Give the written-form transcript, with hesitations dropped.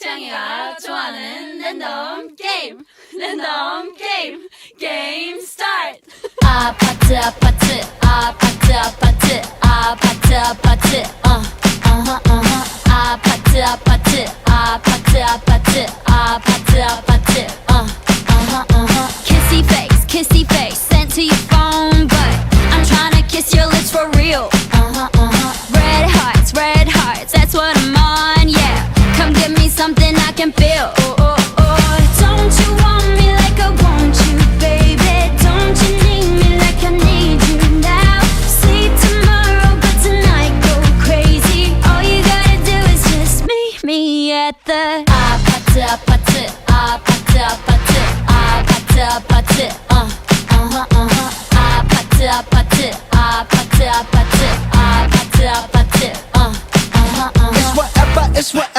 창이가 좋아하는 랜덤 게임 게임 스타트. 아파트 아파트 아파트 아파트 아파트 아파트 아파트 아파트 아파트 아파트 아파트 아파트 kissy face sent to your phone but I'm tryna kiss your lips for real. Red hearts, that's what I'm on, yeah. Come give me something I can feel. Don't you want me like I want you, baby? Don't you need me like I need you now? Sleep tomorrow, but tonight go crazy. All you gotta do is just meet me at the 아파트 아파트 아파트 아파트 아파트 아파트 아파트 아파트 아파트 아파트 아파트 아파트 It's whatever